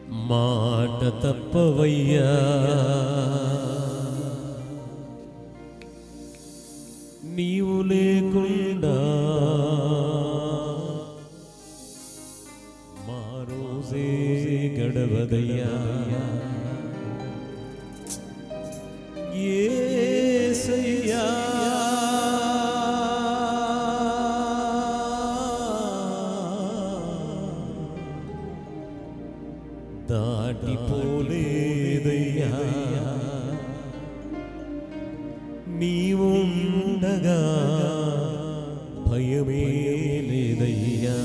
మాట తప్పవయ్యా, నీవు లేకుండా మా రోజే గడవదయ్యా. యేసయ్యా దాటిపోలేదయ్యా, నీవుండగా భయమే లేదయ్యా.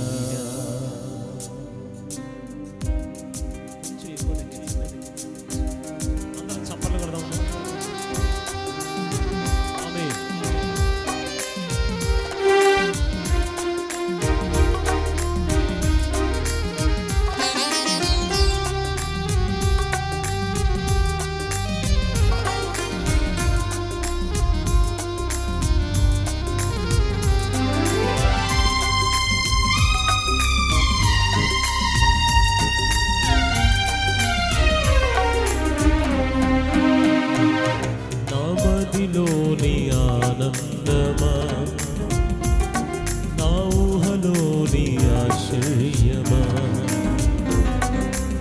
చప్పట్లు కొడదాం. ఆమేన్. నామదిలోని ఆనందమా, నా ఊహలోని ఆశ్చర్యమా,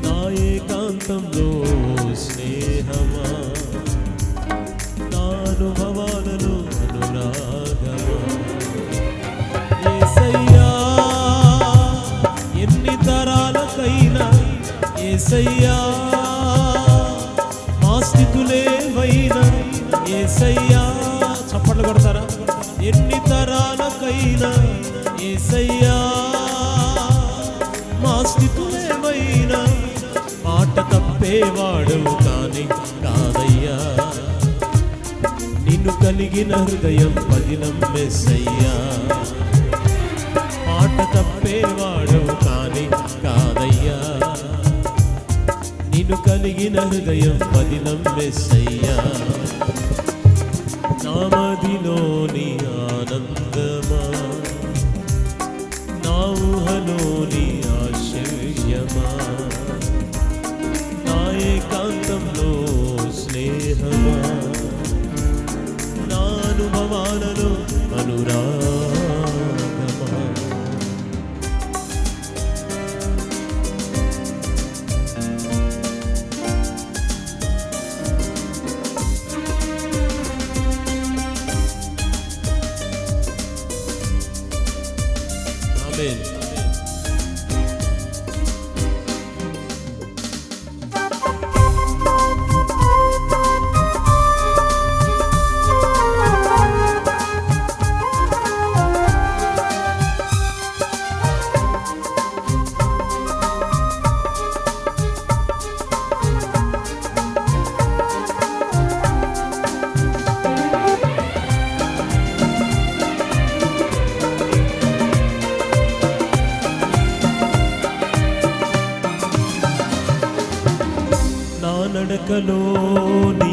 నా ఏకాంతంలో స్నేహమా, నా అనుభవాలలో అనురాగమా. యేసయ్యా ఎన్ని తరాలకైనా, యేసయ్యా మా స్థితులేవైనా, యేసయ్యా చప్పట్లు కొడతారా? ఎన్ని తరాలకైనా యేసయ్యా మా స్థితులేవైనా, మాట తప్పేవాడు కాని కాదయ్యా. నిన్ను కలిగిన హృదయం పదిలం యేసయ్యా. మాట తప్పేవాడు కాని కాదయ్యా, నిన్ను కలిగిన హృదయం పదిలం యేసయ్యా. నామదిలోని ఆనందమా, నా ఊహలోని ఆశ్చర్యమా, నా ఏకాంతంలో స్నేహమా, నా అనుభవాలలో అనురాగమా. ఆమేన్. నా నడకలోని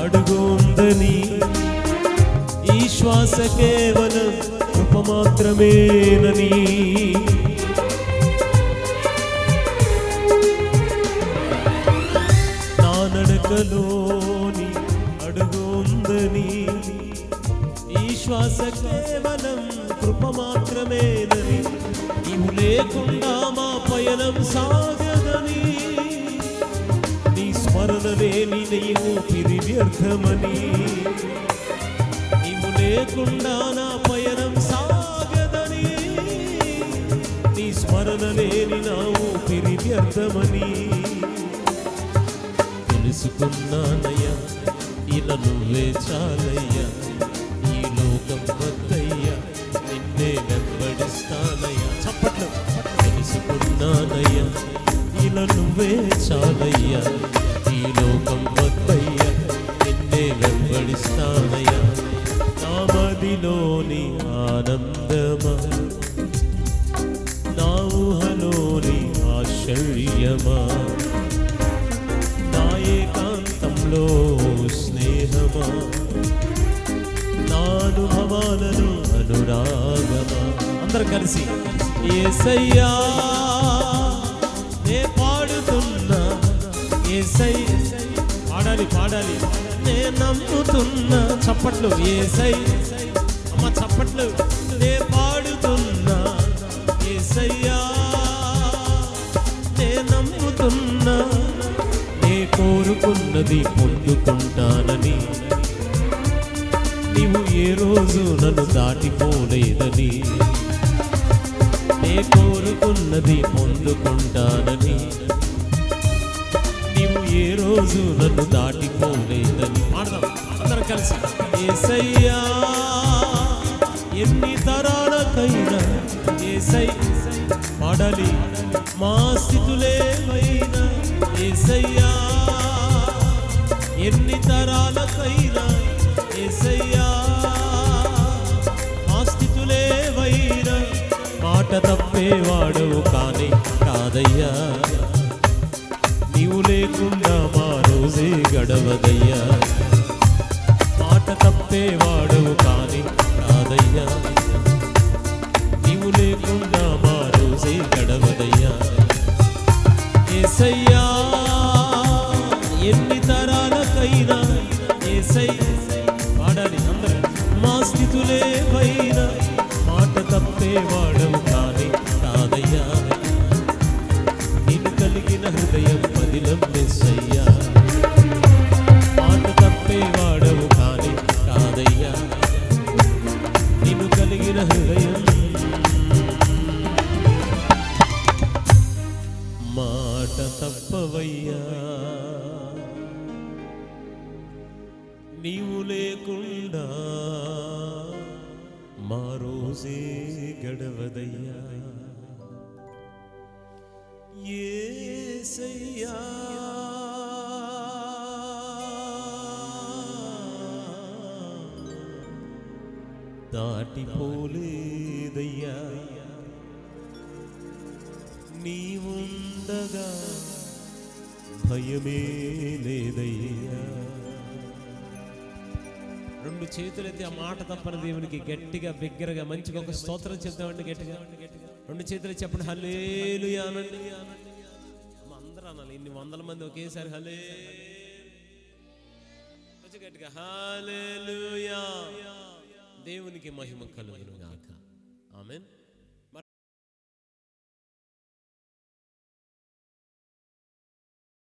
అడుగుందని, ఈ శ్వాస కేవలం కృప మాత్రమేనని, నా నడకలోని అడుగుందని, ఈ శ్వాస కేవలం కృప మాత్రమేనని, నీవు లేకుండా మా పయనం సాగదని, నీ స్మరణ లేని నీవు ఊపిరి వ్యర్థమని, నీవు లేకుండా నా పయనం సాగదని, నీ స్మరణ లేని నా ఊపిరి వ్యర్థమని తెలుసుకున్నానయ్యా. ఇలా నువ్వే చాలయ్యా, ఈ లోకం వద్దయ్యా, నిన్నే వెంబడిస్తానయ్యా. చప్పట్లు. తెలుసుకున్నానయ్యా, ఇలా నువ్వే చాలయ్యా, ఈ లోకం వద్దయ్యా, నిన్నే వెంబడిస్తానయ్యా. నామదిలోని ఆనందమా, నా ఊహలోని ఆశ్చర్యమా, నా ఏకాంతంలో స్నేహమా, నా అనుభవాలను అనురాగమా. అందరూ కలిసి యేసయ్యా నే పాడుతున్నా, యేసై పాడాలి పాడాలి నే నమ్ముతున్నా చప్పట్లు యేసై అమ్మ చప్పట్లు నే పాడుతున్నా యేసయ్యా నే నమ్ముతున్నా నే కోరుకున్నది పొందుకుంటానని నీవు ఏ రోజు నన్ను దాటిపోలేదని నే కోరుకున్నది పొందుకుంటానని నీవు ఏ రోజు నన్ను దాటిపోలేదని పాడదాం అందరం కలిసి యేసయ్యా ఎన్ని తరాలకైనా యేసై పాడాలి మా స్థితులేమైనా యేసయ్యా ఎన్ని తరాలకైనా యేసయ్యా మా స్థితులేమైనా మాట తప్పేవాడవు కానీ కాదయ్యా నీవు లేకుండా మా రోజే గడవదయ్యా మాట తప్పేవాడవు కానీ కాదయ్యా నీవు లేకుండా మా రోజే గడవదయ్యా యేసయ్యా ఎన్ని తరాలకైనా యేసై పాడాలి అందరూ మా స్థితులేవైనా మాట తప్పేవాడవు కానీ కాదయ్యా నేను కలిగిన హృదయం పదిలం యేసయ్యా మాట తప్పేవాడవు కానీ కాదయ్యా నేను కలిగిన హృదయం మాట తప్పవయ్యా నీవు లేకుండా మా రోజే గడవదయ్యా యేసయ్యా దాటిపోలేదయ్యా నీవుండగా భయమే లేదయ్యా రెండు చేతులైతే ఆ మాట తప్పని దేవునికి గట్టిగా బిగ్గరగా మంచిగా ఒక స్తోత్రం చెప్తామండి గట్టిగా రెండు చేతులు చెప్పండి హల్లెలూయా అనండి అందరూ అనాలి ఇన్ని వందల మంది ఒకేసారి హల్లెలూయా గట్టిగా హల్లెలూయా దేవునికి మహిమ కలుగును గాక ఆమేన్.